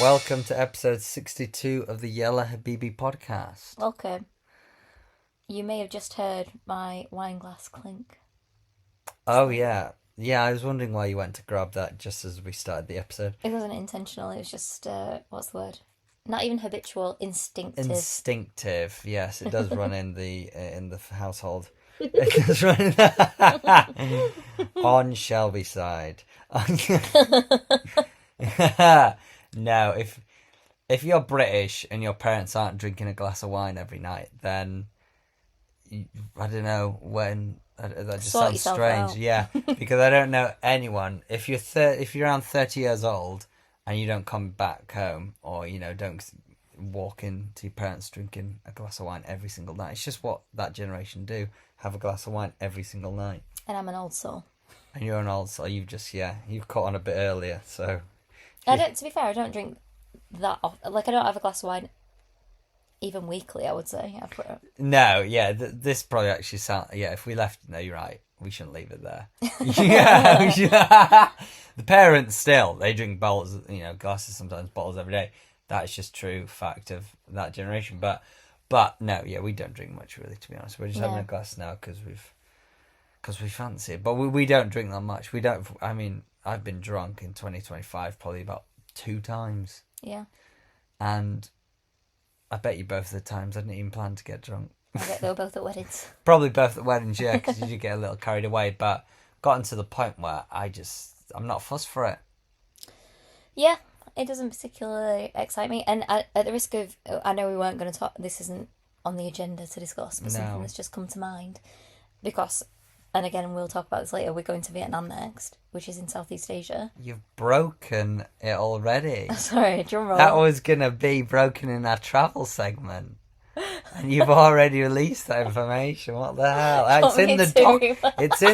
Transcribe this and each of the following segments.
Welcome to episode 62 of the Yalla Habibi podcast. Welcome. You may have just heard my wine glass clink. Oh, yeah. Yeah, I was wondering why you went to grab that just as we started the episode. It wasn't intentional, it was just, what's the word? Not even habitual, instinctive. Instinctive, yes, it does run in the household. It does run on Shelby side. No, if you're British and your parents aren't drinking a glass of wine every night, then I don't know when. That just Sort sounds yourself strange. out. Yeah, because I don't know anyone. If you're around 30 years old and you don't come back home, or don't walk into your parents drinking a glass of wine every single night, it's just what that generation do. Have a glass of wine every single night. And I'm an old soul. And you're an old soul. You've caught on a bit earlier. So To be fair, I don't drink that often. Like, I don't have a glass of wine even weekly, I would say. no, yeah, this probably actually sounds. Yeah, if we left, no, you're right. We shouldn't leave it there. Yeah, the parents still they drink bottles, glasses sometimes, bottles every day. That's just true fact of that generation. But no, yeah, we don't drink much really. To be honest, we're just having a glass now because we fancy it. But we don't drink that much. We don't. I mean, I've been drunk in 2025 probably about 2 times. Yeah. And I bet you both of the times I didn't even plan to get drunk. I bet they were both at weddings. Probably both at weddings, yeah, because you do get a little carried away. But gotten to the point where I'm not fussed for it. Yeah, it doesn't particularly excite me. And at the risk of, I know we weren't going to talk, this isn't on the agenda to discuss, but something that's just come to mind. Because, and again, we'll talk about this later, we're going to Vietnam next, which is in Southeast Asia. You've broken it already. Sorry, drum roll. That was going to be broken in our travel segment. And you've already released that information. What the hell? It's in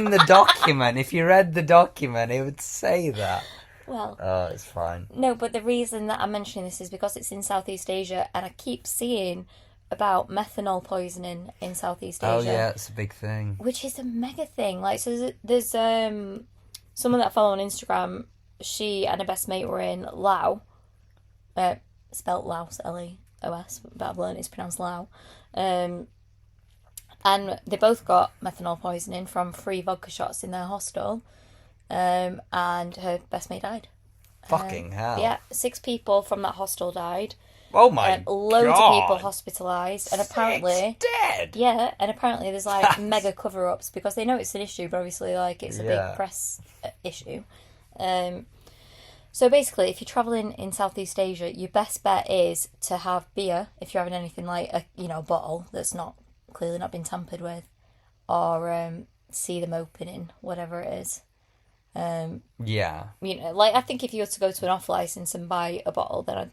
the document. If you read the document, it would say that. Well, oh, it's fine. No, but the reason that I'm mentioning this is because it's in Southeast Asia, and I keep seeing about methanol poisoning in Southeast Asia. Oh yeah, it's a big thing. Which is a mega thing. Like, so there's someone that I follow on Instagram. She and her best mate were in Laos, spelt Laos, Laos, but I've learned it's pronounced Lao. And they both got methanol poisoning from 3 vodka shots in their hostel. And her best mate died. Fucking hell. Yeah, 6 people from that hostel died. Oh my god. Loads of people hospitalised. And apparently... 6 dead? Yeah, and apparently there's like mega cover-ups because they know it's an issue, but obviously like it's a big press issue. So basically, if you're travelling in Southeast Asia, your best bet is to have beer, if you're having anything like a bottle that's clearly not been tampered with, or see them opening, whatever it is. Yeah. Like, I think if you were to go to an off licence and buy a bottle, then I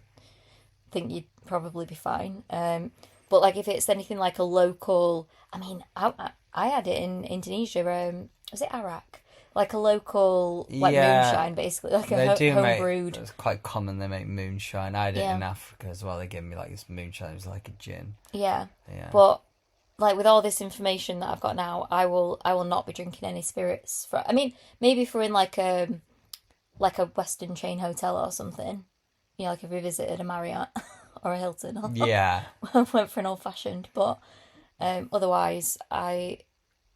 think you'd probably be fine. But like if it's anything like a local, I mean, I had it in Indonesia. Was it Arak? Like a local, like moonshine, basically, like home brewed. It's quite common. They make moonshine. I had it in Africa as well. They gave me like this moonshine. It was like a gin. Yeah. But like with all this information that I've got now, I will not be drinking any spirits. I mean, maybe if we're in like a Western chain hotel or something, like if we visited a Marriott or a Hilton, or went for an old fashioned. But otherwise, I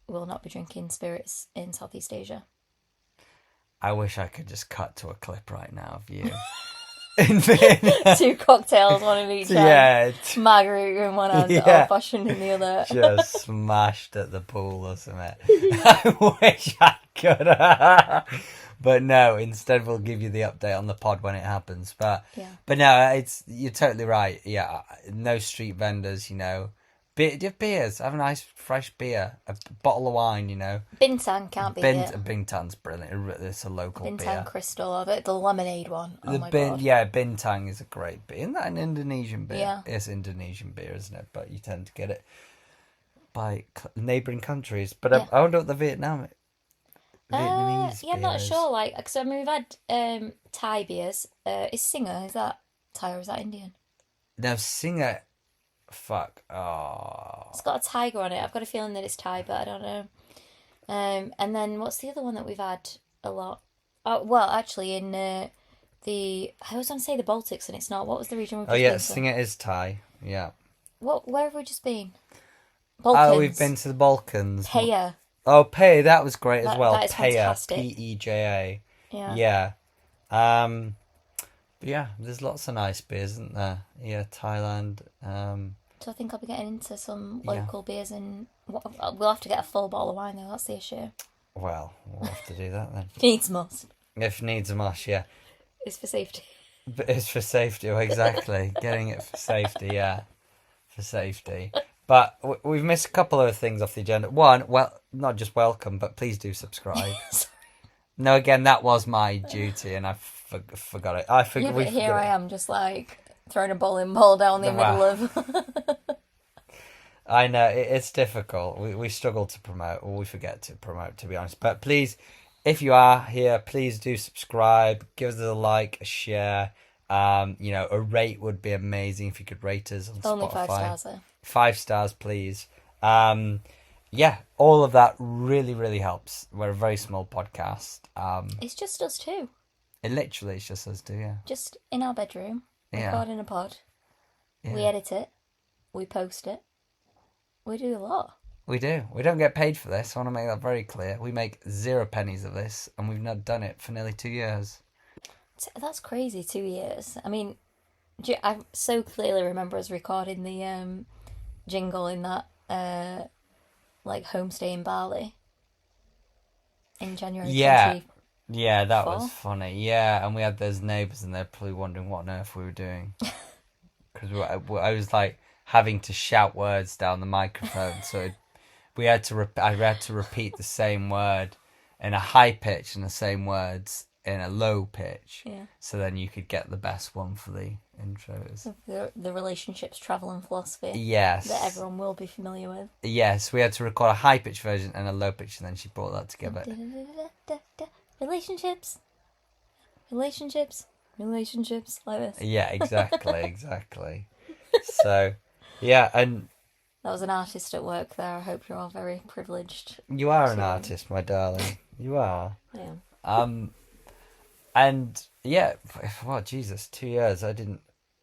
will not be drinking spirits in Southeast Asia. I wish I could just cut to a clip right now of you. 2 cocktails, one in each hand. Yeah. Margarita in one hand, old fashioned in the other. Just smashed at the pool or something. I wish I could. But no, instead we'll give you the update on the pod when it happens. But no, you're totally right. Yeah, no street vendors, beers. Have a nice fresh beer, a bottle of wine, Bintang can't be it. Bintang's brilliant. It's a local beer. Bintang Crystal of it, the lemonade one. Oh my god. Yeah, Bintang is a great beer. Isn't that an Indonesian beer? Yeah. It's Indonesian beer, isn't it? But you tend to get it by neighbouring countries. But I wonder what the Vietnamese I'm not sure. Like, because I mean, we've had Thai beers. Is Singer, is that Thai or is that Indian? No, Singer. Fuck. Oh. It's got a tiger on it. I've got a feeling that it's Thai, but I don't know. And then what's the other one that we've had a lot? Oh, well, actually, in I always want to say the Baltics, and it's not. What was the region we've Oh just yeah, been I to? think it is Thai. Yeah. Where have we just been? Oh, we've been Balkans. to the Balkans. Peja. Oh, Peja, that was great as well. That is Peja, fantastic. Peja. Yeah. Yeah. Um, but yeah, there's lots of nice beers, isn't there? Yeah, Thailand. So I think I'll be getting into some Yeah. local beers, and we'll have to get a full bottle of wine though. That's the issue. Well, we'll have to do that then. Needs must. If needs a mush, yeah. It's for safety. But it's for safety, oh, exactly. Getting it for safety, yeah. For safety. But we've missed a couple of things off the agenda. One, well, not just welcome, but please do subscribe. No, again, that was my duty, and I forgot it. Yeah, but here I am, just like throwing a bowling ball down the middle of. I know it's difficult. We struggle to promote, or we forget to promote, to be honest. But please, if you are here, please do subscribe. Give us a like, a share. A rate would be amazing if you could rate us on Only Spotify. 5 stars though. 5 stars, please. Yeah, all of that really, really helps. We're a very small podcast. It's just us two. It's just us two, yeah. Just in our bedroom, Yeah. recording a pod. Yeah. We edit it. We post it. We do a lot. We do. We don't get paid for this. I want to make that very clear. We make 0 pennies of this, and we've not done it for nearly 2 years. That's crazy, 2 years. I mean, I so clearly remember us recording the jingle in that homestay in Bali in January. Yeah. Yeah, that was funny. Yeah, and we had those neighbours, and they're probably wondering what on earth we were doing. Because I was like having to shout words down the microphone, so I had to repeat the same word in a high pitch and the same words in a low pitch. Yeah. So then you could get the best one for the intros. The relationships, travel, and philosophy. Yes. That everyone will be familiar with. Yes, we had to record a high pitch version and a low pitch, and then she brought that together. Relationships, like this. Yeah, exactly. So, yeah, and that was an artist at work there. I hope you're all very privileged. You are an artist, my darling. You are. Yeah. And yeah, well, Jesus, 2 years. I didn't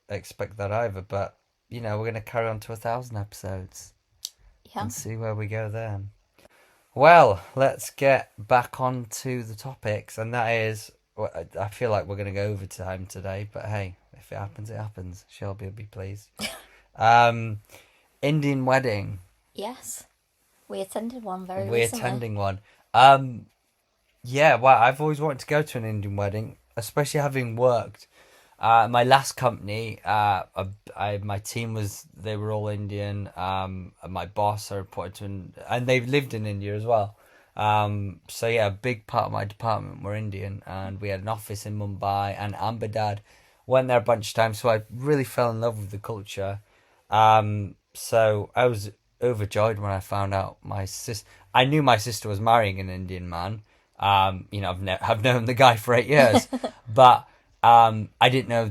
expect that either. But we're gonna carry on to 1,000 episodes. Yeah. And see where we go then. Well, let's get back on to the topics, and that is, I feel like we're gonna go overtime today, but hey, if it happens, it happens. Shelby will be pleased. Indian wedding. Yes, we attended one very recently. We're attending one. Yeah, well, I've always wanted to go to an Indian wedding, especially having worked. My last company, my team they were all Indian. My boss I reported to, and they've lived in India as well. So yeah, a big part of my department were Indian, and we had an office in Mumbai and Ahmedabad. Went there a bunch of times, so I really fell in love with the culture. So I was overjoyed when I found out I knew my sister was marrying an Indian man. I've known the guy for 8 years, but I didn't know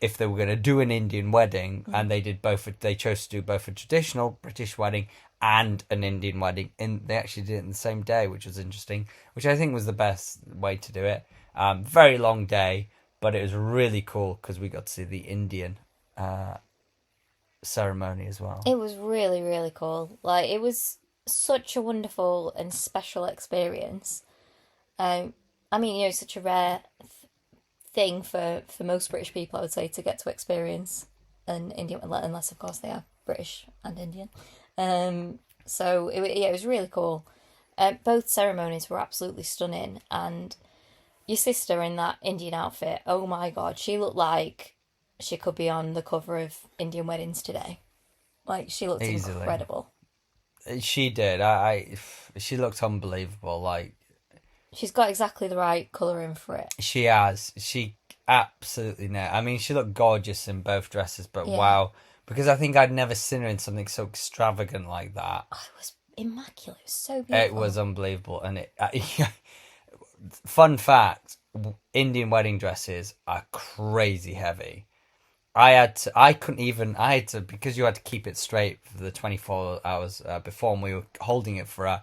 if they were going to do an Indian wedding, and they did both. They chose to do both a traditional British wedding and an Indian wedding, and they actually did it in the same day, which was interesting. Which I think was the best way to do it. Very long day, but it was really cool because we got to see the Indian ceremony as well. It was really, really cool. Like, it was such a wonderful and special experience. Such a rare thing for most British people, I would say, to get to experience an Indian, unless of course they are British and Indian. So it was really cool. Both ceremonies were absolutely stunning, and your sister in that Indian outfit, oh my god, she looked like she could be on the cover of Indian Weddings today. Like, she looked incredible. She did. She looked unbelievable. Like, she's got exactly the right colouring for it. She has. She absolutely nailed. I mean, she looked gorgeous in both dresses, but wow. Because I think I'd never seen her in something so extravagant like that. Oh, it was immaculate. It was so beautiful. It was unbelievable. And fun fact, Indian wedding dresses are crazy heavy. Because you had to keep it straight for the 24 hours before, and we were holding it for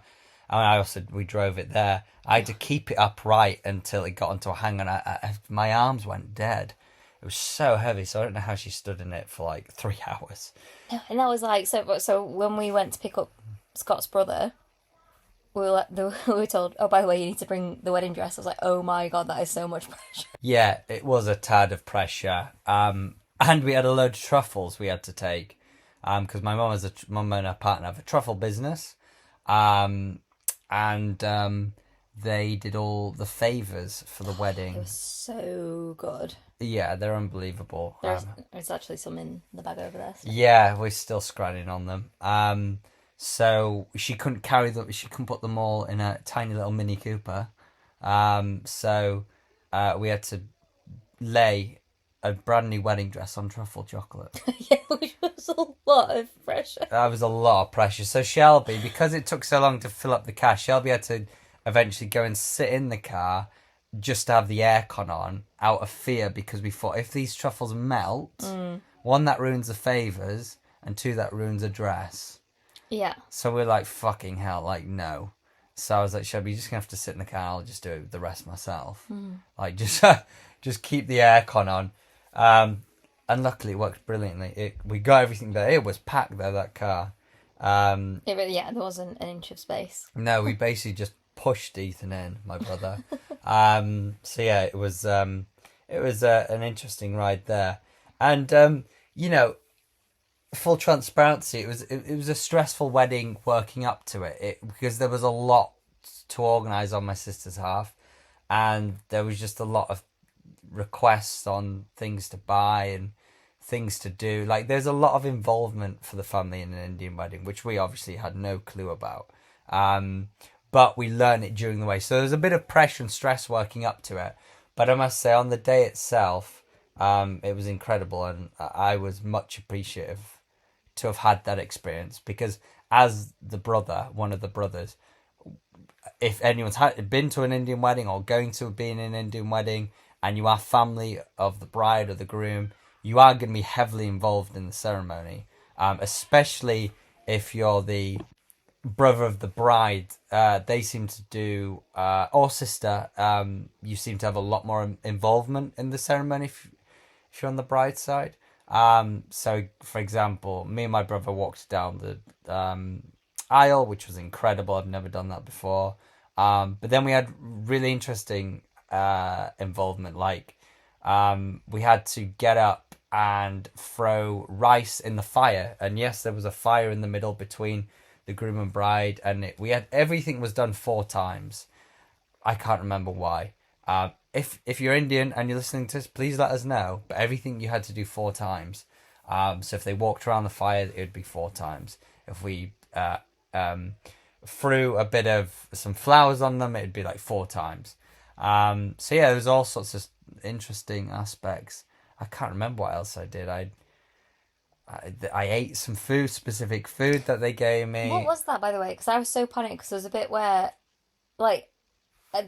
And we drove it there. I had to keep it upright until it got onto a hang, and my arms went dead. It was so heavy, so I don't know how she stood in it for like 3 hours. And that was like so when we went to pick up Scott's brother, we were told, oh, by the way, you need to bring the wedding dress. I was like, oh my god, that is so much pressure. Yeah, it was a tad of pressure. And we had a load of truffles we had to take. Because my mum and her partner have a truffle business. And they did all the favours for the wedding. It was so good. Yeah, they're unbelievable. There's actually some in the bag over there. So. Yeah, we're still scratching on them. So she couldn't carry them. She couldn't put them all in a tiny little Mini Cooper. So we had to lay a brand new wedding dress on truffle chocolate. Yeah, which was a lot of pressure. That was a lot of pressure. So Shelby, because it took so long to fill up the car, Shelby had to eventually go and sit in the car just to have the aircon on out of fear, because we thought if these truffles melt, one, that ruins the favours, and two, that ruins a dress. Yeah. So we're like, fucking hell, like, no. So I was like, Shelby, you're just going to have to sit in the car, I'll just do the rest myself. Like, just keep the aircon on. And luckily it worked brilliantly. We got everything there. It was packed though, that car. There wasn't an inch of space. No, we basically just pushed Ethan in, my brother. So yeah, it was an interesting ride there. And, full transparency, it was a stressful wedding working up to it because there was a lot to organise on my sister's half, and there was just a lot of requests on things to buy and things to do. Like, there's a lot of involvement for the family in an Indian wedding, which we obviously had no clue about. But we learned it during the way. So there's a bit of pressure and stress working up to it. But I must say, on the day itself, it was incredible, and I was much appreciative to have had that experience, because as one of the brothers, if anyone's been to an Indian wedding or going to be in an Indian wedding, and you are family of the bride or the groom, you are going to be heavily involved in the ceremony, especially if you're the brother of the bride. They seem to do, or sister, you seem to have a lot more involvement in the ceremony if you're on the bride's side. So, for example, me and my brother walked down the aisle, which was incredible. I've never done that before. But then we had really interesting involvement. Like, we had to get up and throw rice in the fire. And yes, there was a fire in the middle between the groom and bride. And everything was done 4 times. I can't remember why. If you're Indian and you're listening to this, please let us know. But everything you had to do 4 times. So if they walked around the fire, it would be 4 times. If we threw a bit of some flowers on them, it'd be like 4 times. So yeah, there was all sorts of interesting aspects. I can't remember what else I did. I ate some specific food that they gave me. What was that, by the way? Because I was so panicked, because there was a bit where, like,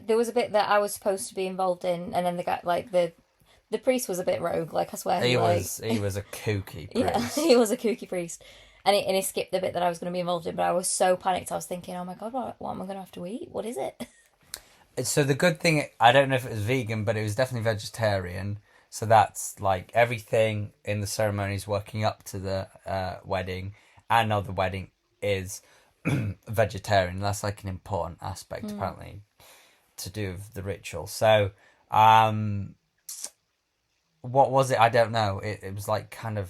there was a bit that I was supposed to be involved in, and then the guy, like, the priest was a bit rogue. Like, I swear, he was a kooky priest. Yeah, he was a kooky priest, and he skipped the bit that I was going to be involved in. But I was so panicked. I was thinking, oh my god, what am I going to have to eat? What is it? So the good thing, I don't know if it was vegan, but it was definitely vegetarian. So that's like everything in the ceremonies working up to the wedding and now the wedding is vegetarian. That's like an important aspect, apparently, to do with the ritual. So, what was it? I don't know. It was like it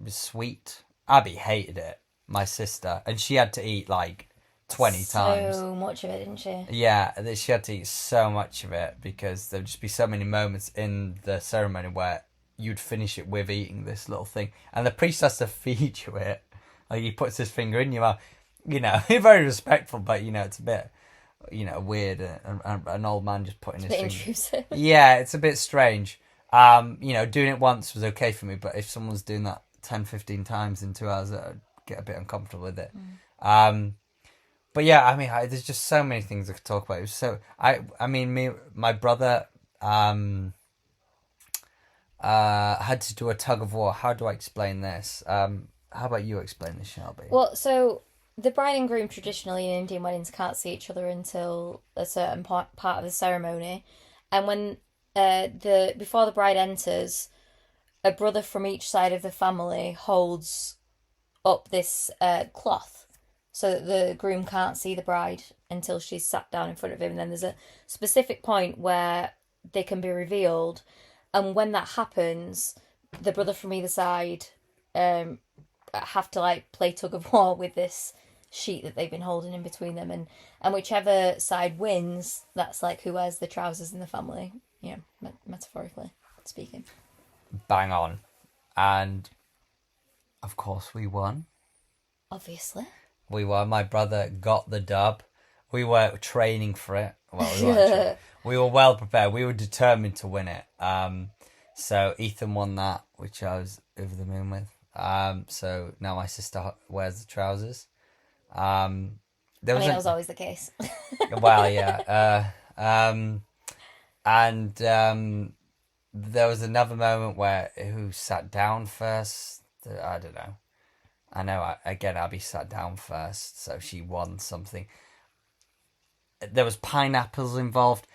was sweet. Abby hated it, my sister, and she had to eat like 20 times. So much of it, didn't she? Yeah, she had to eat so much of it because there'd just be so many moments in the ceremony where you'd finish it with eating this little thing, and the priest has to feed you it. Like, he puts his finger in your mouth. Very respectful, but it's a bit, weird. An old man just putting his finger. Intrusive. Yeah, it's a bit strange. Doing it once was okay for me, but if someone's doing that 10, 15 times in 2 hours, I'd get a bit uncomfortable with it. But yeah, I mean, there's just so many things I could talk about. It was so my brother had to do a tug of war. How do I explain this? How about you explain this, Shelby? Well, so the bride and groom traditionally in Indian weddings can't see each other until a certain part of the ceremony, and when the before the bride enters, a brother from each side of the family holds up this cloth so that the groom can't see the bride until she's sat down in front of him. And then there's a specific point where they can be revealed, and when that happens, the brother from either side have to like play tug of war with this sheet that they've been holding in between them, and whichever side wins, that's like who wears the trousers in the family, metaphorically speaking. Bang on. And of course we won. Obviously. We won. My brother got the dub. We were training for it. Well, we weren't we were well prepared. We were determined to win it. So Ethan won that, which I was over the moon with. So now my sister wears the trousers. That was always the case. Well, yeah. And there was another moment where who sat down first? I don't know. I know, again, Abby sat down first, so she won something. There was pineapples involved.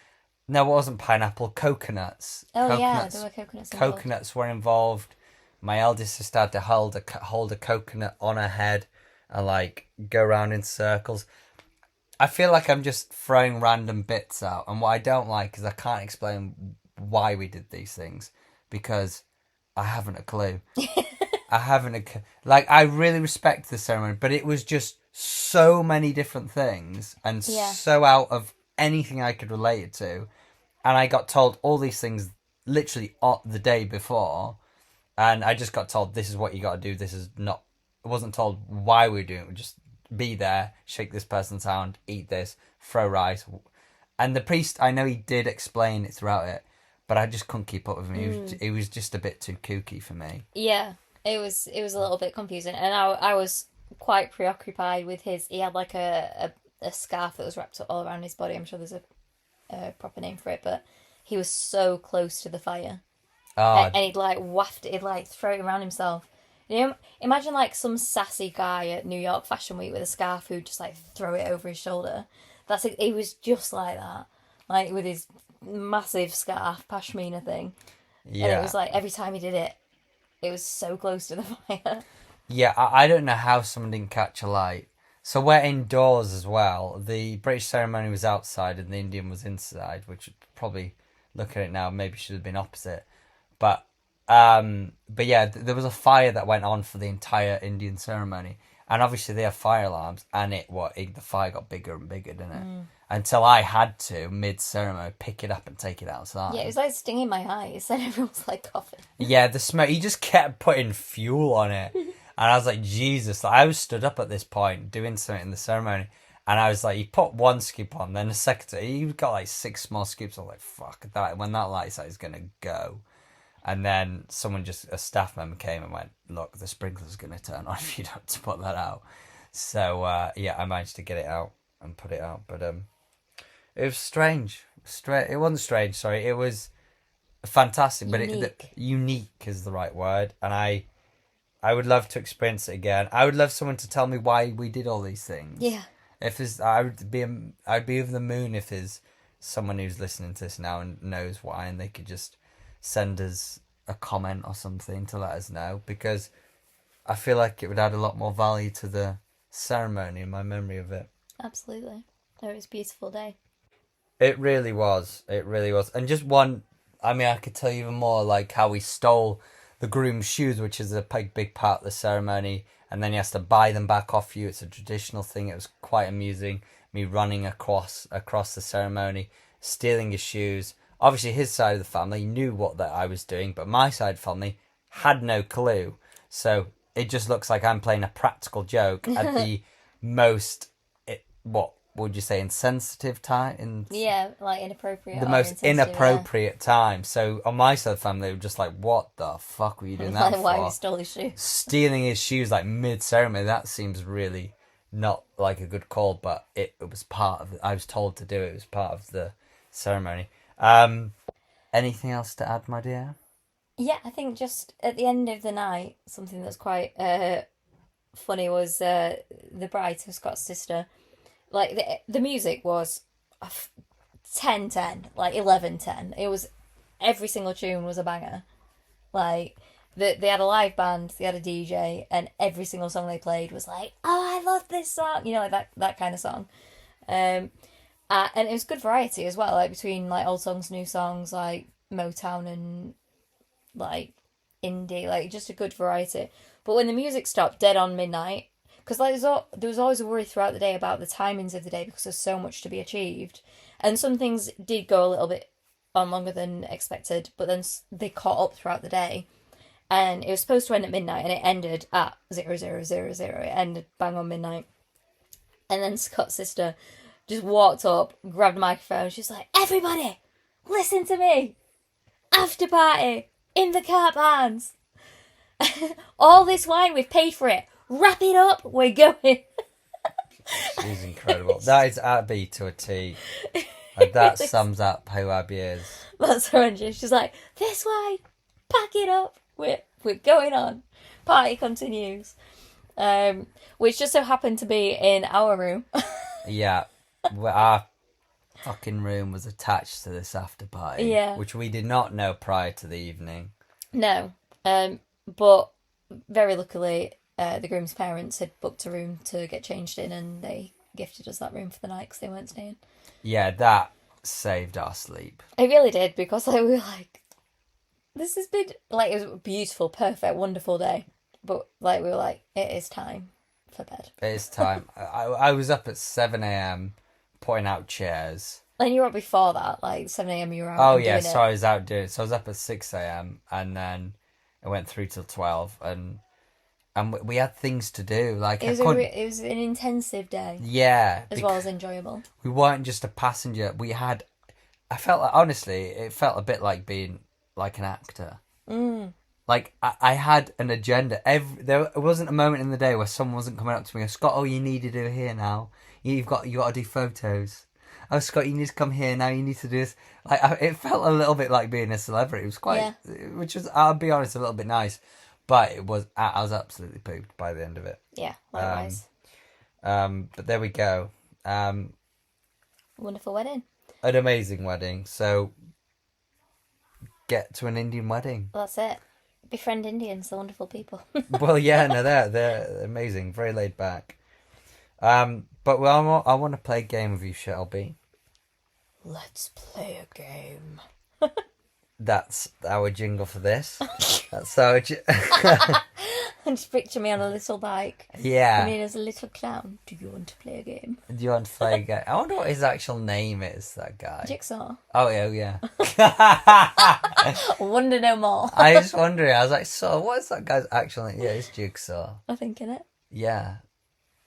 No, it wasn't pineapple. Coconuts. Yeah, there were coconuts involved. Coconuts were involved. My eldest sister had to hold a coconut on her head and, like, go around in circles. I feel like I'm just throwing random bits out, and what I don't like is I can't explain why we did these things, because I haven't a clue. I really respect the ceremony, but it was just so many different things and so out of anything I could relate it to. And I got told all these things literally the day before, and I just got told, this is what you got to do. This is not, I wasn't told why we were doing it. We just be there, shake this person's hand, eat this, throw rice. And the priest, I know he did explain it throughout it, but I just couldn't keep up with him. It was just a bit too kooky for me. Yeah. It was a little bit confusing, and I was quite preoccupied with he had like a scarf that was wrapped all around his body. I'm sure there's a proper name for it, but he was so close to the fire. And he'd like waft it, he'd like throw it around himself. Imagine like some sassy guy at New York Fashion Week with a scarf who'd just like throw it over his shoulder. He was just like that, like with his massive scarf, pashmina thing. Yeah. And it was like every time he did it, it was so close to the fire. Yeah, I don't know how someone didn't catch a light. So we're indoors as well. The British ceremony was outside and the Indian was inside, which probably, looking at it now, maybe should have been opposite. But yeah, there was a fire that went on for the entire Indian ceremony. And obviously they have fire alarms, and the fire got bigger and bigger, didn't it? Until I had to, mid-ceremony, pick it up and take it outside. Yeah, it was like stinging my eyes, and everyone was like coughing. Yeah, the smoke, he just kept putting fuel on it. And I was like, Jesus. I was stood up at this point, doing something in the ceremony, and I was like, he put one scoop on, then a second, he got like 6 small scoops. I was like, fuck, when that light's out, he's going to go. And then a staff member came and went, look, the sprinkler's going to turn on if you don't put that out. So, yeah, I managed to get it out and put it out. But it was strange. It wasn't strange, sorry. It was fantastic. But unique is the right word. And I would love to experience it again. I would love someone to tell me why we did all these things. Yeah. I'd be over the moon if there's someone who's listening to this now and knows why, and they could just send us a comment or something to let us know, because I feel like it would add a lot more value to the ceremony and my memory of it. Absolutely. It was a beautiful day. It really was. And just one, I could tell you even more, like how we stole the groom's shoes, which is a big part of the ceremony, and then he has to buy them back off you. It's a traditional thing. It was quite amusing, me running across the ceremony, stealing his shoes. Obviously, his side of the family knew that I was doing, but my side of the family had no clue. So it just looks like I'm playing a practical joke at the most, what would you say, insensitive time? Yeah, like inappropriate. The most inappropriate time. So on my side of the family, they were just like, what the fuck were you doing that for? Why you stole his shoes? Stealing his shoes like mid-ceremony, that seems really not like a good call, but it was part of it. I was told to do it. It was part of the ceremony. Anything else to add, my dear? Yeah, I think just at the end of the night, something that's quite funny was the bride, so Scott's sister. Like the music was 10-10, like 11-10. It was every single tune was a banger. Like they had a live band, they had a DJ, and every single song they played was like, oh, I love this song, you know, like that kind of song. And it was good variety as well, like between like old songs, new songs, like Motown and like indie, like just a good variety. But when the music stopped dead on midnight, because like there was always a worry throughout the day about the timings of the day because there's so much to be achieved, and some things did go a little bit on longer than expected, but then they caught up throughout the day, and it was supposed to end at midnight, and it ended at 0000. It ended bang on midnight, and then Scott's sister just walked up, grabbed a microphone, she's like, "Everybody, listen to me! After party in the car bands. All this wine, we've paid for it. Wrap it up, we're going." She's incredible. That is Abby to a T. Like, that sums up who Abby is. That's her energy. She's like, "This wine, pack it up. We're going on. Party continues." Which just so happened to be in our room. Yeah. Our fucking room was attached to this after party. Yeah. Which we did not know prior to the evening. No. But very luckily, the groom's parents had booked a room to get changed in, and they gifted us that room for the night because they weren't staying. Yeah, that saved our sleep. It really did, because like, we were like, this has been, like, it was a beautiful, perfect, wonderful day. But like, we were like, it is time for bed. It is time. I was up at 7 a.m. putting out chairs. And you were up before that, like 7 a.m. you were out. Oh yeah, so I was out doing it. So I was up at 6 a.m. and then it went through till 12, and we had things to do. Like, it was an intensive day. Yeah, as well as enjoyable. We weren't just a passenger. I felt like, honestly, it felt a bit like being like an actor. Like, I had an agenda. There wasn't a moment in the day where someone wasn't coming up to me and, "Scott, oh, you need to do here now. You got to do photos. Oh, Scott, you need to come here now. You need to do this." Like, it felt a little bit like being a celebrity. It was quite, which was, I'll be honest, a little bit nice. But I was absolutely pooped by the end of it. Yeah, likewise. But there we go. Wonderful wedding. An amazing wedding. So get to an Indian wedding. Well, that's it. Befriend Indians, they're wonderful people. Well, yeah, no, they're amazing, very laid back. But I want to play a game with you, Shelby. Let's play a game. That's our jingle for this. That's our. And just picture me on a little bike. Yeah. I mean, as a little clown. Do you want to play a game? Do you want to play a game? I wonder what his actual name is. That guy. Jigsaw. Oh yeah. I wonder no more. I was wondering. I was like, so what is that guy's actual name? Yeah, it's Jigsaw. I think in it. Yeah.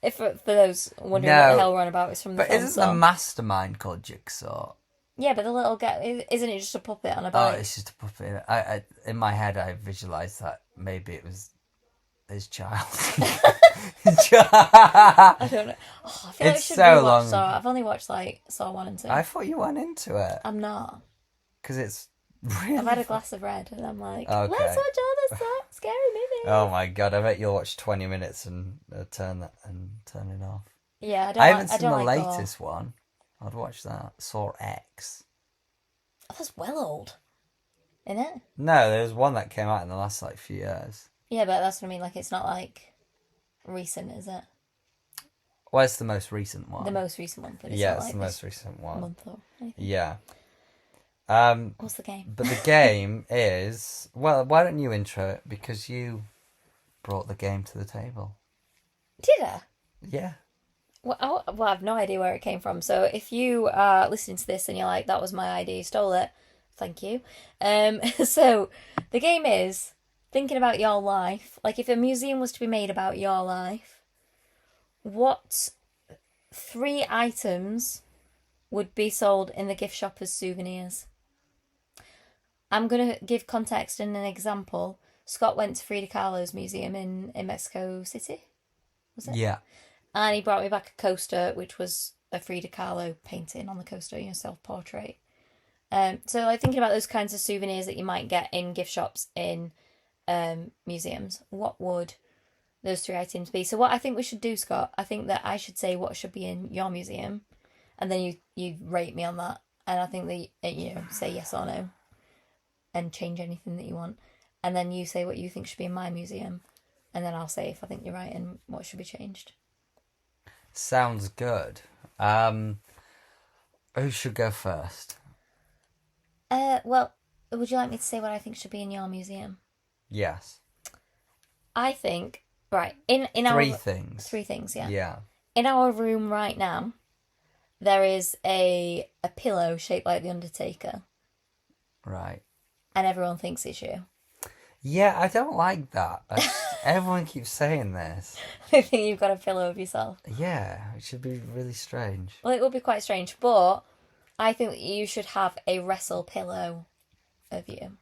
If for those wondering what the hell we're on about, it's from the film. But isn't the mastermind called Jigsaw? Yeah, but the little guy, isn't it just a puppet on a bike? Oh, it's just a puppet. I in my head, I visualised that maybe it was his child. I don't know. Oh, I feel like I should rewatch Saw. I've only watched like Saw 1 and 2. I thought you went into it. I'm not. Because it's really... I've had a glass of red and I'm like, okay. Let's watch all this scary movies. Oh my god, I bet you'll watch 20 minutes and turn it off. Yeah, I haven't seen the latest one. I'd watch that. Saw X. Oh, that's well old. Isn't it? No, there was one that came out in the last like few years. Yeah, but that's what I mean. Like, it's not like recent, is it? Well, it's the most recent one. The most recent one, but it's yeah, not it's like the most recent one. Month or anything. Yeah. What's the game? But the game is, well, why don't you intro it, because you brought the game to the table. Did I? Yeah. Well, I have no idea where it came from. So if you are listening to this and you're like, that was my idea, you stole it, thank you. So the game is thinking about your life. Like, if a museum was to be made about your life, what 3 items would be sold in the gift shop as souvenirs? I'm going to give context and an example. Scott went to Frida Kahlo's museum in Mexico City, was it? Yeah. And he brought me back a coaster, which was a Frida Kahlo painting on the coaster, self-portrait. So, like, thinking about those kinds of souvenirs that you might get in gift shops in museums, what would those 3 items be. So what I think we should do, Scott, I think that I should say what should be in your museum, and then you rate me on that. And I think that, say yes or no, and change anything that you want. And then you say what you think should be in my museum, and then I'll say if I think you're right and what should be changed. Sounds good. Who should go first? Well, would you like me to say what I think should be in your museum? Yes. I think, right, in our... 3 things. 3 things, yeah. Yeah. In our room right now, there is a pillow shaped like the Undertaker. Right. And everyone thinks it's you. Yeah, I don't like that. Everyone keeps saying this. I think you've got a pillow of yourself. Yeah, it should be really strange. Well, it would be quite strange, but I think that you should have a wrestle pillow of you.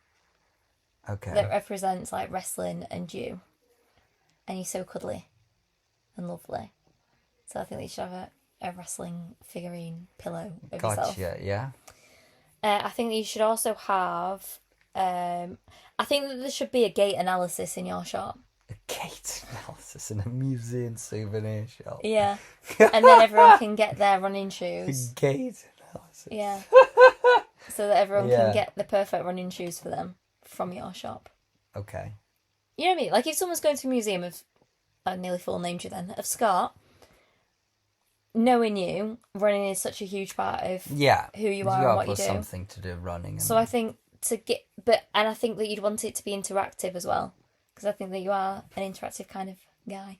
Okay. That represents, like, wrestling and you. And you're so cuddly and lovely. So I think that you should have a wrestling figurine pillow of yourself. Gotcha, yeah. I think that you should also have... I think that there should be a gait analysis in your shop. A gait analysis in a museum souvenir shop. Yeah. And then everyone can get their running shoes. A gait analysis. Yeah. So that everyone can get the perfect running shoes for them from your shop. Okay. You know what I mean? Like if someone's going to a museum of... I nearly full named you then. Of Scott... Knowing you, running is such a huge part of who you are and what you do. Something to do running. So I think and I think that you'd want it to be interactive as well, because I think that you are an interactive kind of guy.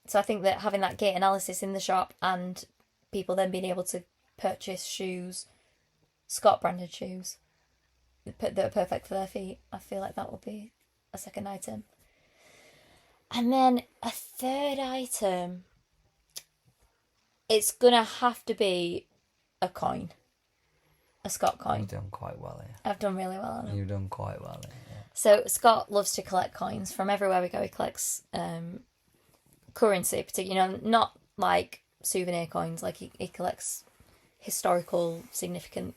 So I think that having that gait analysis in the shop and people then being able to purchase shoes, Scott branded shoes, that are perfect for their feet, I feel like that will be a second item. And then a third item... It's going to have to be a coin. A Scott coin. You've done quite well here. I've done really well on it. You've done quite well here, yeah. So Scott loves to collect coins. From everywhere we go, he collects currency, particularly, not like souvenir coins. Like he collects historically significant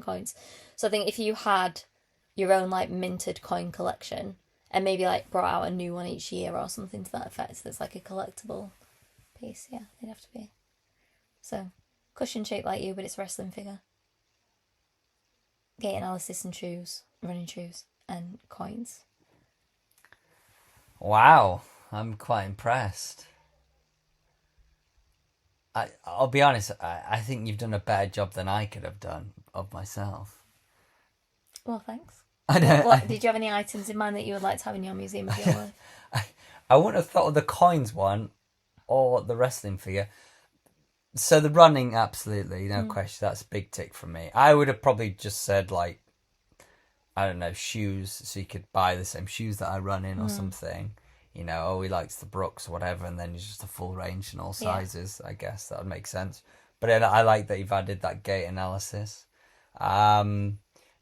coins. So I think if you had your own like minted coin collection and maybe like brought out a new one each year or something to that effect, that's like a collectible piece, yeah, they'd have to be. So, cushion shaped like you, but it's a wrestling figure. Gait analysis and shoes, running shoes, and coins. Wow, I'm quite impressed. I'll be honest, I think you've done a better job than I could have done of myself. Well, thanks. I don't. Did you have any items in mind that you would like to have in your museum of your work? I wouldn't have thought of the coins one or the wrestling figure. So the running, absolutely, no question. That's a big tick for me. I would have probably just said, like, I don't know, shoes, so you could buy the same shoes that I run in or something. He likes the Brooks or whatever, and then it's just a full range in all sizes. I guess that would make sense. But then I like that you've added that gait analysis.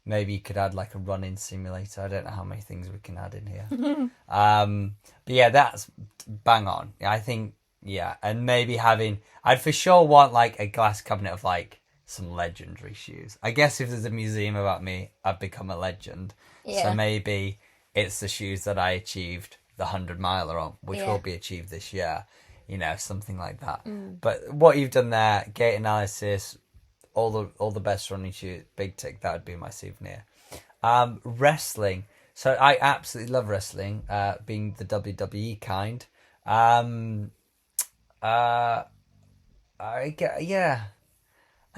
Maybe you could add like a running simulator. I don't know how many things we can add in here. But yeah, that's bang on. I think, and maybe I'd for sure want like a glass cabinet of like some legendary shoes. I guess if there's a museum about me, I've become a legend. Yeah. So maybe it's the shoes that I achieved the 100-miler on, which will be achieved this year. Something like that. But what you've done there, gait analysis, all the best running shoes, big tick, that would be my souvenir. Wrestling. So I absolutely love wrestling, being the WWE kind.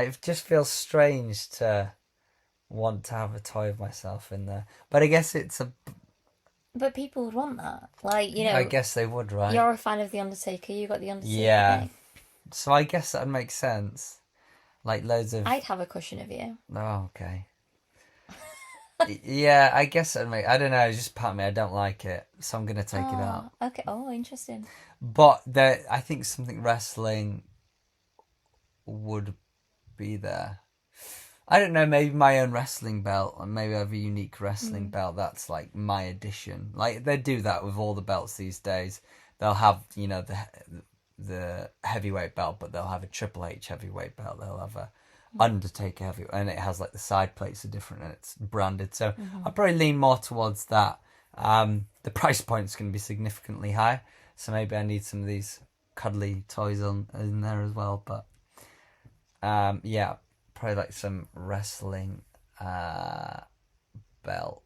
It just feels strange to want to have a toy of myself in there. But I guess But people would want that. Like, I guess they would, right? You're a fan of The Undertaker, you got The Undertaker. Yeah. So I guess that would make sense. Like loads of... I'd have a cushion of you. Oh, okay. Yeah, I guess that would make... I don't know, it's just part of me, I don't like it. So I'm going to take it out. Okay, interesting. But I think something wrestling would be there. I don't know, maybe my own wrestling belt, and maybe I have a unique wrestling belt that's like my edition. Like they do that with all the belts these days. They'll have, the heavyweight belt, but they'll have a Triple H heavyweight belt. They'll have a Undertaker heavyweight, and it has like the side plates are different and it's branded. So I'll probably lean more towards that. The price point's going to be significantly higher, so maybe I need some of these cuddly toys in there as well. But yeah, probably like some wrestling belt.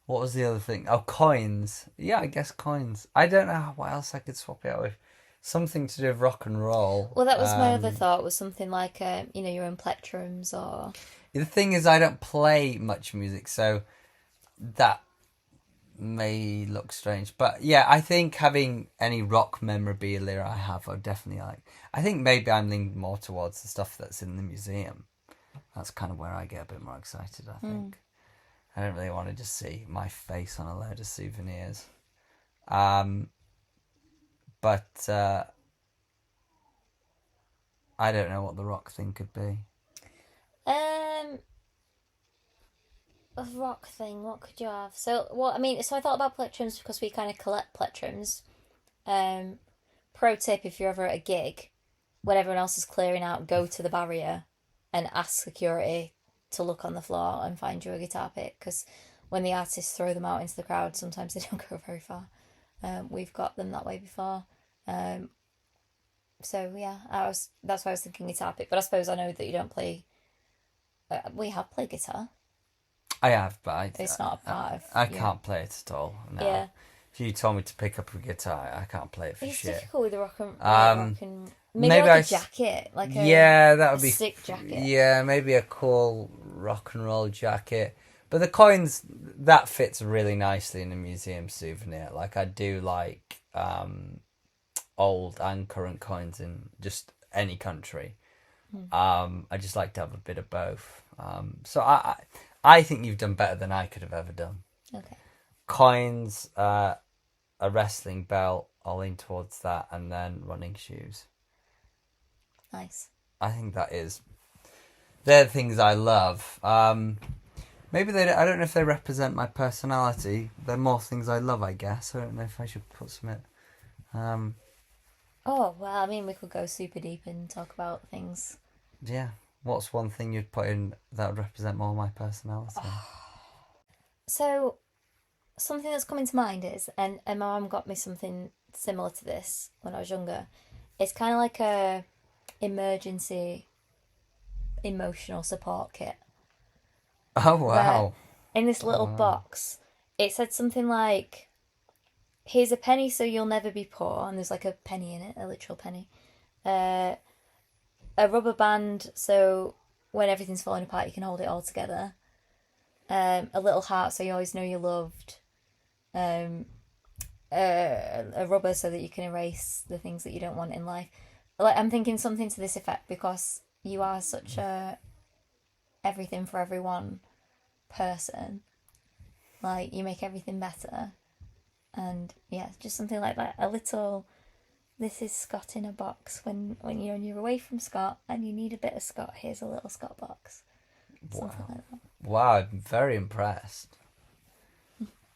What was the other thing? Oh, coins. Yeah, I guess coins. I don't know what else I could swap it out with. Something to do with rock and roll. Well, that was my other thought, was something like, your own plectrums or... The thing is, I don't play much music, so that may look strange. But yeah, I think having any rock memorabilia I have, I would definitely like. I think maybe I'm leaning more towards the stuff that's in the museum. That's kind of where I get a bit more excited, I think. I don't really want to just see my face on a load of souvenirs. But I don't know what the rock thing could be. A rock thing, what could you have? So I thought about plectrums because we kind of collect plectrums. Pro tip, if you're ever at a gig, when everyone else is clearing out, go to the barrier and ask security to look on the floor and find you a guitar pick, because when the artists throw them out into the crowd, sometimes they don't go very far. We've got them that way before. So yeah, that's why I was thinking guitar pick, but I suppose I know that you don't play. We have played guitar. I have, but it's not a part of... I can't play it at all. No. Yeah. If you told me to pick up a guitar, I can't play it for it's shit. It's difficult with the rock and... Maybe like a jacket, like that would be sick jacket. Yeah, maybe a cool rock and roll jacket. But the coins, that fits really nicely in a museum souvenir. Like, I do like old and current coins in just any country. I just like to have a bit of both. So I think you've done better than I could have ever done. Okay. Coins, a wrestling belt, I'll lean towards that, and then running shoes. Nice. I think they're the things I love. Maybe I don't know if they represent my personality. They're more things I love, I guess. I don't know if I should put some in. Oh, well, I mean, we could go super deep and talk about things. Yeah. What's one thing you'd put in that would represent more my personality? So, something that's coming to mind is, and my mum got me something similar to this when I was younger. It's kind of like a emergency emotional support kit. Oh, wow. In this little box, it said something like, here's a penny so you'll never be poor, and there's like a penny in it, a literal penny. A rubber band so when everything's falling apart you can hold it all together. A little heart so you always know you're loved. A rubber so that you can erase the things that you don't want in life. Like, I'm thinking something to this effect, because you are such a everything for everyone person. Like, you make everything better. And yeah, just something like that. A little, this is Scott in a box. When you're away from Scott and you need a bit of Scott, here's a little Scott box. Something like that. Wow, I'm very impressed.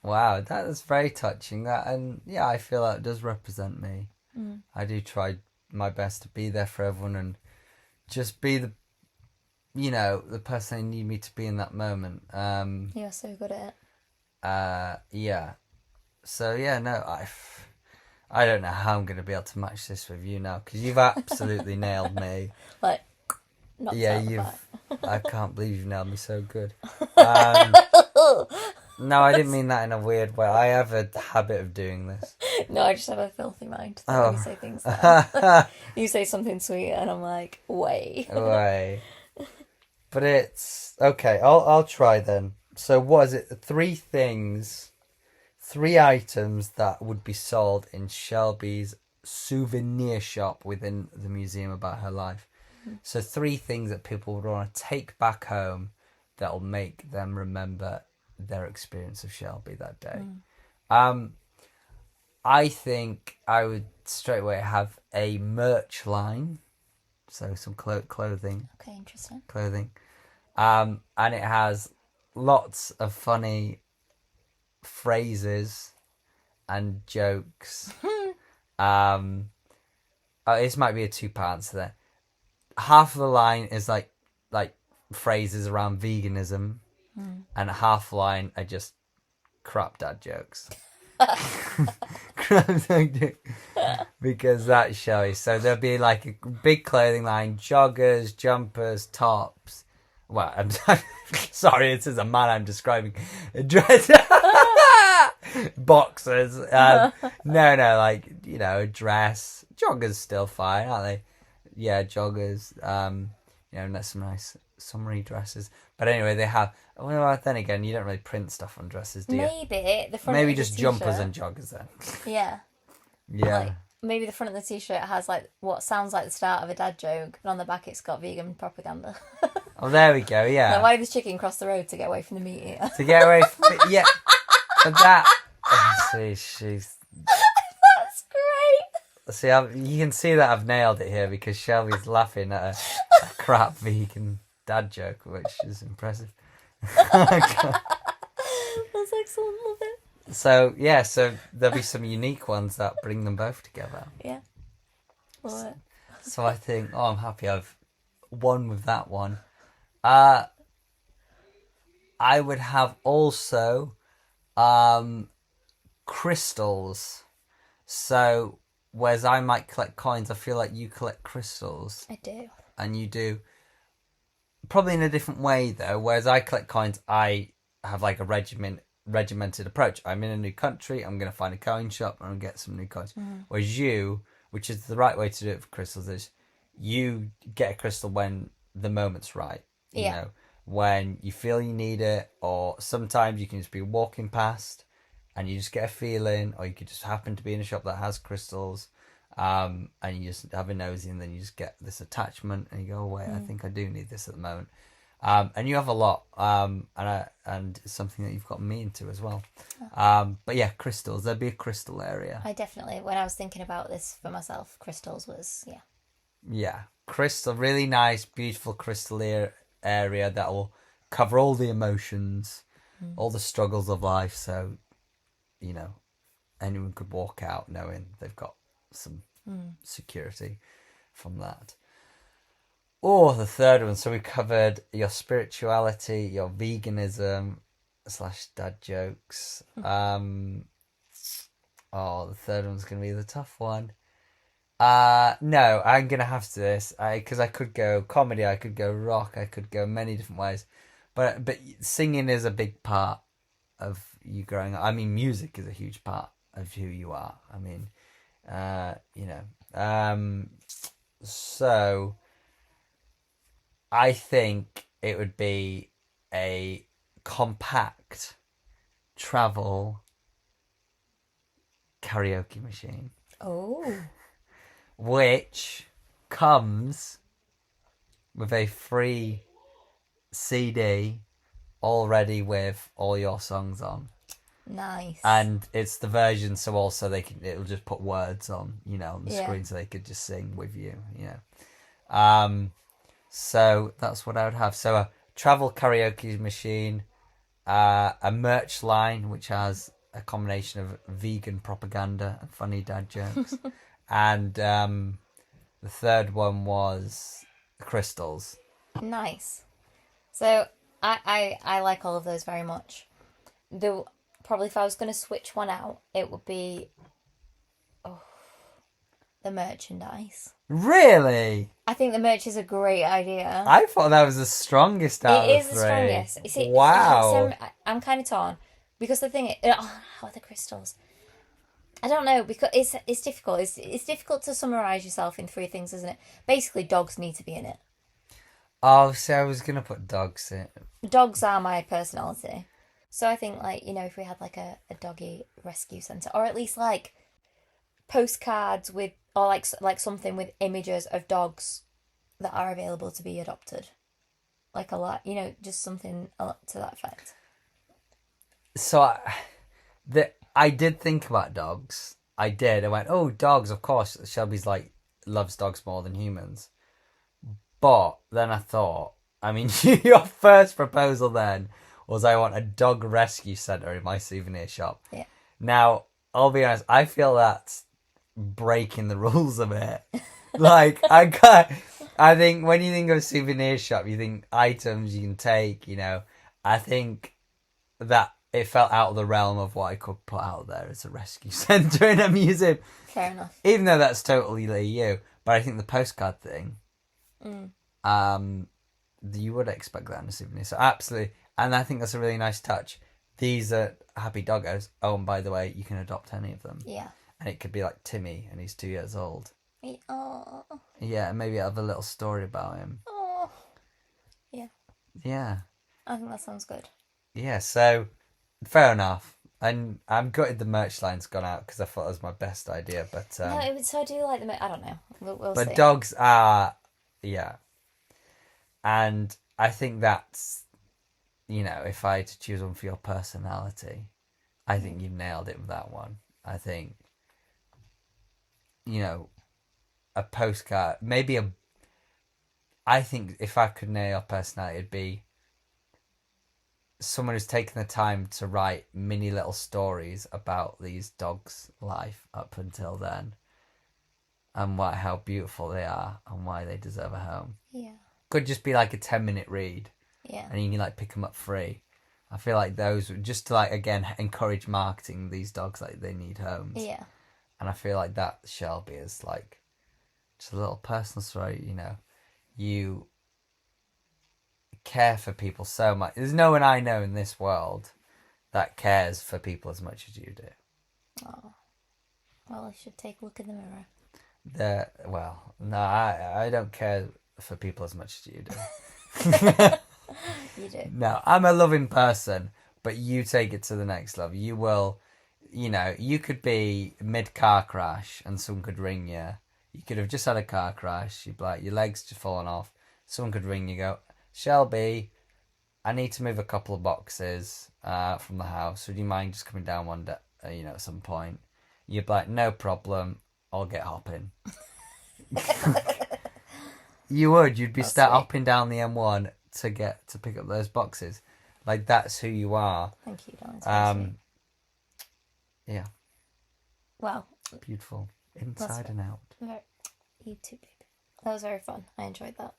Wow, that is very touching. And yeah, I feel that does represent me. I do try my best to be there for everyone and just be the person they need me to be in that moment. You're so good at it. Yeah. So yeah, no, I don't know how I'm going to be able to match this with you now, because you've absolutely nailed me. Like, I can't believe you've nailed me so good. No, I didn't mean that in a weird way. I have a habit of doing this. No, I just have a filthy mind. You say things like you say something sweet and I'm like, way. But it's okay. I'll try then. So what is it? 3 items that would be sold in Shelby's souvenir shop within the museum about her life. So 3 things that people would want to take back home that'll make them remember their experience of Shelby that day. I think I would straight away have a merch line, so some clothing. Okay, interesting. Clothing, and it has lots of funny phrases and jokes. This might be a 2-part answer there. Half of the line is like phrases around veganism, and half line are just crap dad jokes. Because that's Shelby. So there'll be like a big clothing line, joggers, jumpers, tops. Well, I'm sorry, this is a man I'm describing. Dress, boxers. No, like, you know, a dress. Joggers still fine, aren't they? Yeah, joggers. You know, that's some nice summery dresses. But anyway, they have. Well, then again, you don't really print stuff on dresses, do you? Maybe the front. Maybe of the just t-shirt. jumpers and joggers then. Yeah. Yeah. Like, maybe the front of the t-shirt has like what sounds like the start of a dad joke, and on the back it's got vegan propaganda. Oh, there we go. Yeah. Like, why did this chicken cross the road to get away from the meat eater? To get away from it, yeah. But that. Oh, she's. That's great. See, you can see that I've nailed it here because Shelby's laughing at a crap vegan dad joke, which is impressive. That's excellent. Love it. So yeah, so there'll be some unique ones that bring them both together. Yeah. Love it. So I think, I'm happy I've won with that one. I would have also crystals. So whereas I might collect coins, I feel like you collect crystals. I do. And you do probably in a different way though. Whereas I collect coins, I have like a regimented approach. I'm in a new country, I'm going to find a coin shop and I'll get some new coins. Whereas you, which is the right way to do it for crystals, is you get a crystal when the moment's right. You know, when you feel you need it, or sometimes you can just be walking past and you just get a feeling, or you could just happen to be in a shop that has crystals, and you just have a nosy and then you just get this attachment and you go, oh wait, I think I do need this at the moment. And you have a lot, and it's something that you've got me into as well. But yeah, crystals, there'd be a crystal area. I definitely, when I was thinking about this for myself, crystals was, Yeah, crystal, really nice, beautiful crystal area that will cover all the emotions, all the struggles of life. So, you know, anyone could walk out knowing they've got some security from that. Oh, the third one. So we covered your spirituality, your veganism / dad jokes. The third one's going to be the tough one. No, I'm going to have to this. Because I could go comedy, I could go rock, I could go many different ways. But singing is a big part of you growing up. I mean, music is a huge part of who you are. I mean, you know. So I think it would be a compact travel karaoke machine. Oh. Which comes with a free CD already with all your songs on. Nice. And it's the version so also it'll just put words on, you know, on the screen so they could just sing with you, you know. So that's what I would have. So a travel karaoke machine, a merch line which has a combination of vegan propaganda and funny dad jokes. And the third one was crystals. Nice. So I like all of those very much. Though probably if I was going to switch one out, it would be the merchandise. Really? I think the merch is a great idea. I thought that was the strongest out of the three. It is the strongest. You see, wow. I'm kind of torn because the thing is, the crystals. I don't know, because it's difficult. It's difficult to summarise yourself in three things, isn't it? Basically, dogs need to be in it. Oh, so I was going to put dogs in. Dogs are my personality. So I think, like, you know, if we had, like, a doggy rescue centre, or at least, like, postcards with, or, like something with images of dogs that are available to be adopted. Like, a lot, you know, just something to that effect. So, I did think about dogs. I did. I went, oh, dogs, of course. Shelby's like, loves dogs more than humans. But then I thought, I mean, your first proposal then was I want a dog rescue centre in my souvenir shop. Yeah. Now, I'll be honest, I feel that's breaking the rules a bit. Like, I think when you think of a souvenir shop, you think items you can take, you know. I think that it felt out of the realm of what I could put out there as a rescue centre in a museum. Fair enough. Even though that's totally you. But I think the postcard thing, you would expect that in a souvenir. So absolutely. And I think that's a really nice touch. These are happy doggos. Oh, and by the way, you can adopt any of them. Yeah. And it could be like Timmy, and he's 2 years old. Oh. Yeah, and maybe have a little story about him. Oh. Yeah. Yeah. I think that sounds good. Yeah, so fair enough. And I'm gutted the merch line's gone out because I thought it was my best idea. But no, so I do like I don't know. We'll see. But dogs are, yeah. And I think that's, if I had to choose one for your personality, I think you nailed it with that one. I think, a postcard, I think if I could nail your personality, it'd be someone who's taken the time to write mini little stories about these dogs' life up until then, and how beautiful they are and why they deserve a home. Yeah. Could just be like a 10-minute read. Yeah. And you can pick them up free. I feel like those would just to again encourage marketing these dogs they need homes. Yeah. And I feel like that Shelby is just a little personal story. You care for people so much. There's no one I know in this world that cares for people as much as you do. Oh. Well, I should take a look in the mirror. No, I don't care for people as much as you do. You do. No, I'm a loving person, but you take it to the next level. You will, you could be mid-car crash and someone could ring you. You could have just had a car crash. You'd be like, your leg's just fallen off. Someone could ring you, go, Shelby, I need to move a couple of boxes from the house. Would you mind just coming down one day, at some point? You'd be like, no problem. I'll get hopping. You would. You'd be hopping down the M1 to pick up those boxes. That's who you are. Thank you, darling. Yeah. Wow. Beautiful. Inside and out. You too, baby. That was very fun. I enjoyed that.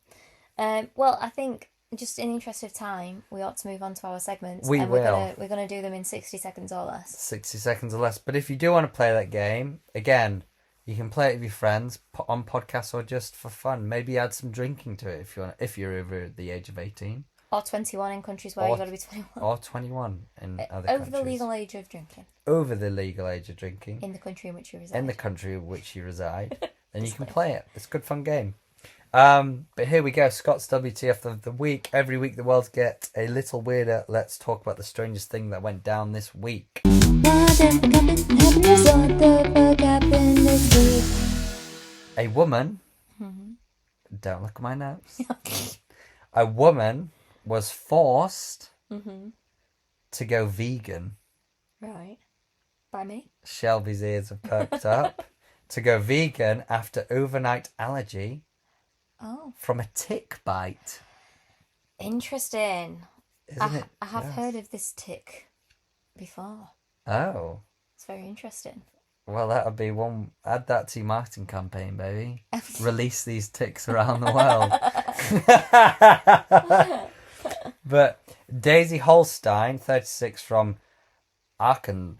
Well, I think just in the interest of time, we ought to move on to our segments. We're gonna do them in 60 seconds or less. 60 seconds or less. But if you do want to play that game, again, you can play it with your friends on podcasts or just for fun. Maybe add some drinking to it if you're over the age of 18. Or 21 in countries where you've got to be 21. Or 21 in other countries. countries. Over the legal age of drinking. Over the legal age of drinking. In the country in which you reside. In the country in which you reside. Then you can play it. It's a good fun game. But here we go. Scott's WTF of the week. Every week the world gets a little weirder. Let's talk about the strangest thing that went down this week. A woman. Don't look at my notes. A woman was forced to go vegan. Right. By me? Shelby's ears have perked up. To go vegan after overnight allergy. Oh. From a tick bite. Interesting. Isn't it? I have heard of this tick before. Oh. It's very interesting. Well, that would be one. Add that to your marketing campaign, baby. Release these ticks around the world. But Daisy Holstein, 36, from Arkansas.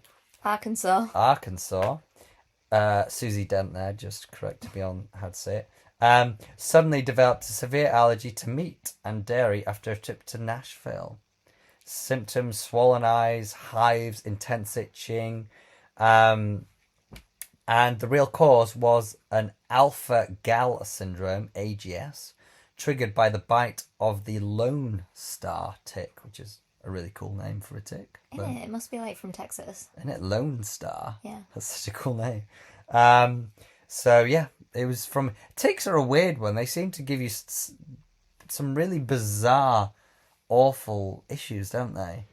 Susie Dent there, just corrected me on how to say it. Suddenly developed a severe allergy to meat and dairy after a trip to Nashville. Symptoms: swollen eyes, hives, intense itching. And the real cause was an alpha-gal syndrome, AGS, triggered by the bite of the Lone Star tick, which is a really cool name for a tick. It must be from Texas. Isn't it? Lone Star? Yeah. That's such a cool name. So, yeah, it was from... Ticks are a weird one. They seem to give you some really bizarre, awful issues, don't they?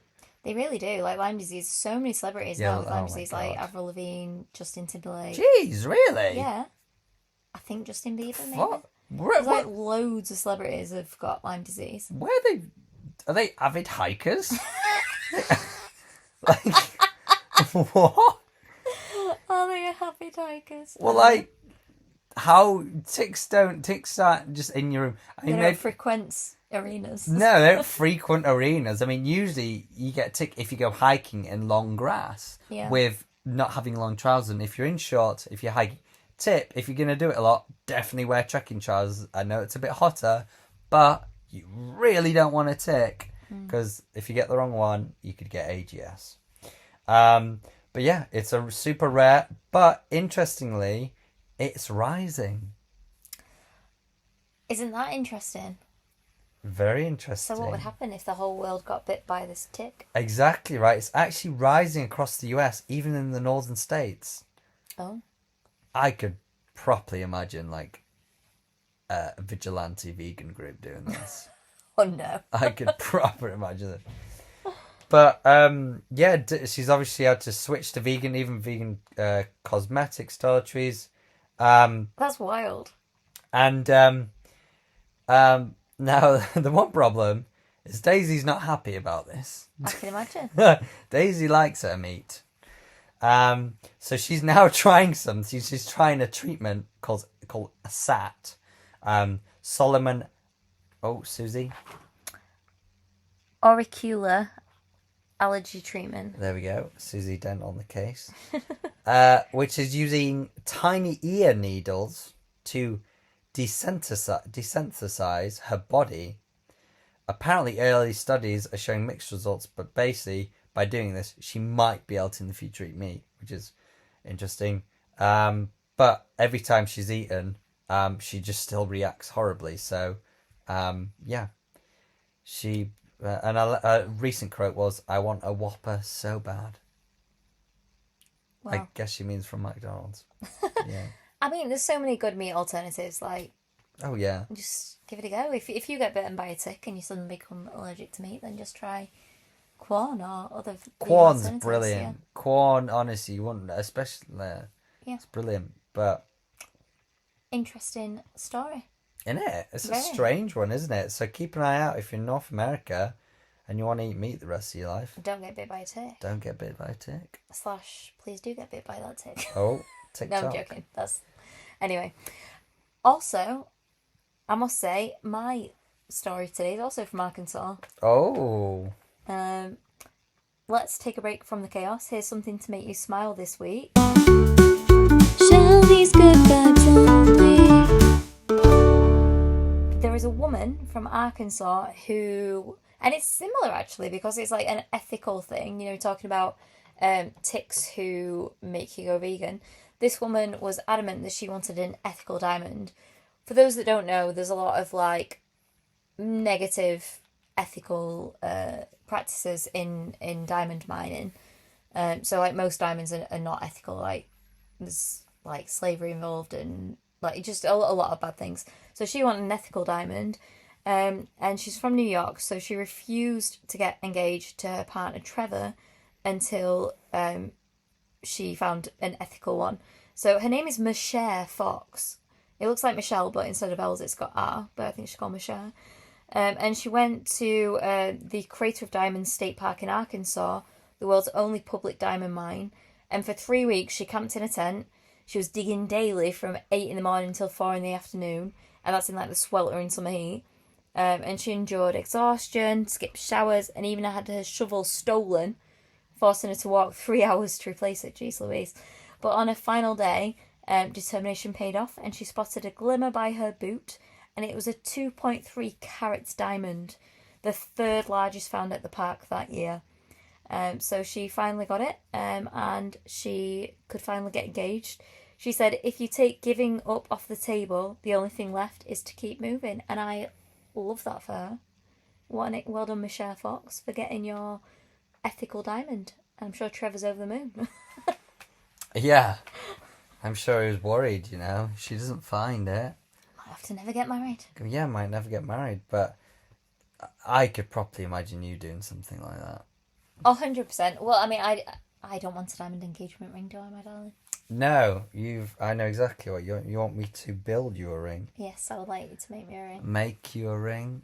They really do. Lyme disease. So many celebrities now with Lyme disease, like Avril Lavigne, Justin Timberlake. Jeez, really? Yeah. I think Justin Bieber, maybe. What? There's loads of celebrities have got Lyme disease. Where are they avid hikers? What? Are they happy hikers? Well, how ticks aren't just in your room. They don't frequent arenas. No, they don't frequent arenas. I mean, usually you get a tick if you go hiking in long grass with not having long trousers. And if you're in shorts, if you're hiking, tip, if you're going to do it a lot, definitely wear trekking trousers. I know it's a bit hotter, but you really don't want a tick because if you get the wrong one, you could get AGS. But yeah, it's a super rare, but interestingly, it's rising. Isn't that interesting? Very interesting. So what would happen if the whole world got bit by this tick? Exactly right. It's actually rising across the US, even in the northern states. Oh. I could properly imagine like a vigilante vegan group doing this. Oh no. I could properly imagine it. But yeah, she's obviously had to switch to vegan, even vegan cosmetics, toiletries. That's wild. And now the one problem is Daisy's not happy about this. I can imagine. Daisy likes her meat. So she's now trying some. She's trying a treatment called a SAT. Solomon. Oh, Susie. Auricular allergy treatment. There we go. Susie Dent on the case. Which is using tiny ear needles to desensitize her body. Apparently, early studies are showing mixed results, but basically, by doing this, she might be able to in the future eat meat, which is interesting. But every time she's eaten, she just still reacts horribly. So, yeah. She and a recent quote was, "I want a Whopper so bad." Wow. I guess she means from McDonald's. Yeah. I mean, there's so many good meat alternatives. Like, oh yeah, just give it a go. If you get bitten by a tick and you suddenly become allergic to meat, then just try Quorn or other. Quorn's brilliant. Yeah. Quorn, honestly, you wouldn't, especially. Yeah, it's brilliant. But interesting story. Isn't it? It's a strange one, isn't it? So keep an eye out if you're in North America and you want to eat meat the rest of your life. Don't get bit by a tick. Don't get bit by a tick. / please do get bit by that tick. Oh, TikTok. No, I'm joking. Anyway. Also, I must say, my story today is also from Arkansas. Oh. Let's take a break from the chaos. Here's something to make you smile this week. Shelby's good vibes only. There is a woman from Arkansas who, and it's similar actually because it's like an ethical thing, you know, talking about ticks who make you go vegan. This woman was adamant that she wanted an ethical diamond. For those that don't know, there's a lot of like negative ethical practices in diamond mining. So like most diamonds are not ethical. Like there's like slavery involved and like just a lot of bad things. So she wanted an ethical diamond, and she's from New York. So she refused to get engaged to her partner Trevor until she found an ethical one. So her name is Michelle Fox. It looks like Michelle, but instead of L's, it's got R. But I think she's called Michelle. And she went to the Crater of Diamonds State Park in Arkansas, the world's only public diamond mine. And for 3 weeks, she camped in a tent. She was digging daily from 8 in the morning until 4 in the afternoon. And that's in like the sweltering summer heat. And she endured exhaustion, skipped showers, and even had her shovel stolen, forcing her to walk 3 hours to replace it. Jeez Louise. But on her final day, determination paid off, and she spotted a glimmer by her boot, and it was a 2.3 carats diamond, the third largest found at the park that year. So she finally got it, and she could finally get engaged. She said, if you take giving up off the table, the only thing left is to keep moving. And I love that for her. Well done, Michelle Fox, for getting your ethical diamond. I'm sure Trevor's over the moon. Yeah. I'm sure he was worried, you know. She doesn't find it. Might have to never get married. Yeah, might never get married, but I could properly imagine you doing something like that. 100%. Well, I mean, I don't want a diamond engagement ring, do I, my darling? No, I know exactly what you want me to build you a ring. Yes, I would like you to make me a ring. Make you a ring.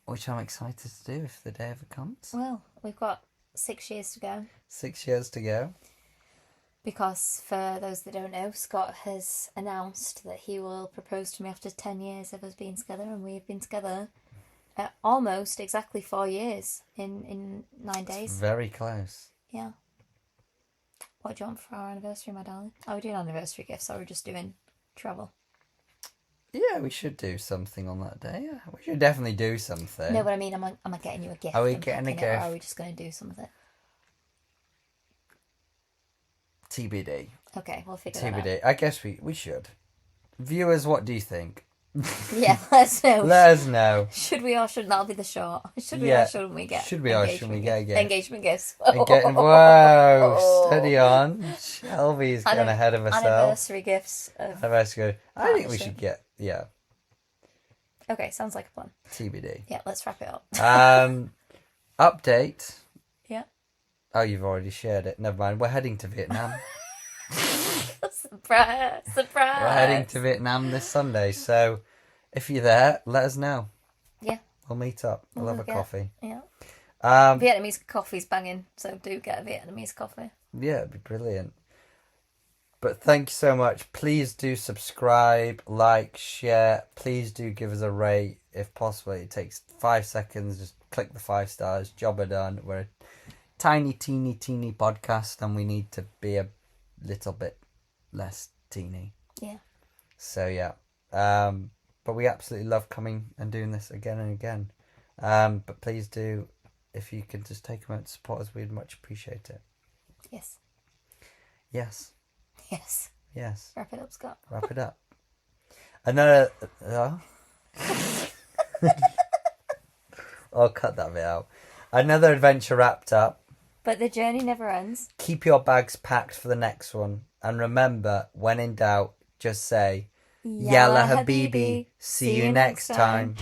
Which I'm excited to do if the day ever comes. Well, we've got 6 years to go. 6 years to go. Because for those that don't know, Scott has announced that he will propose to me after 10 years of us being together, and we've been together almost exactly 4 years in 9 days. Very close. Yeah. What do you want for our anniversary, my darling? Are we doing anniversary gifts, or are we just doing travel? Yeah, we should do something on that day. Yeah, we should definitely do something. No, but I mean, am I getting you a gift? Are we and getting a packing it, or gift? are we just going to do something? TBD. Okay, we'll figure that out. TBD. I guess we should. Viewers, what do you think? Yeah, let us know. Let us know. Should we or shouldn't? That'll be the short. Should we Yeah. or shouldn't we get? Should we or shouldn't we get a gift? Engagement gifts. Whoa, steady on. Shelby's getting ahead of herself. Anniversary gifts. Anniversary. I think we should get, yeah, Okay, sounds like a plan. TBD. Yeah, let's wrap it up. Update. Yeah. Oh, you've already shared it. Never mind. We're heading to Vietnam. Surprise! Surprise! We're heading to Vietnam this Sunday. So if you're there, let us know. Yeah. We'll meet up. We'll have a coffee. Yeah. Um, Vietnamese coffee's banging, so do get a Vietnamese coffee. Yeah, it'd be brilliant. But thank you so much. Please do subscribe, like, share. Please do give us a rate if possible. It takes 5 seconds. Just click the 5 stars. Job are done. We're a tiny, teeny podcast, and we need to be a little bit less teeny. Yeah. So yeah. But we absolutely love coming and doing this again and again. But please do, if you can just take a moment to support us, we'd much appreciate it. Yes. Yes. Yes. Yes. Wrap it up, Scott. Wrap it up. Another. I'll cut that bit out. Another adventure wrapped up. But the journey never ends. Keep your bags packed for the next one. And remember, when in doubt, just say, Yalla Habibi. See you next time.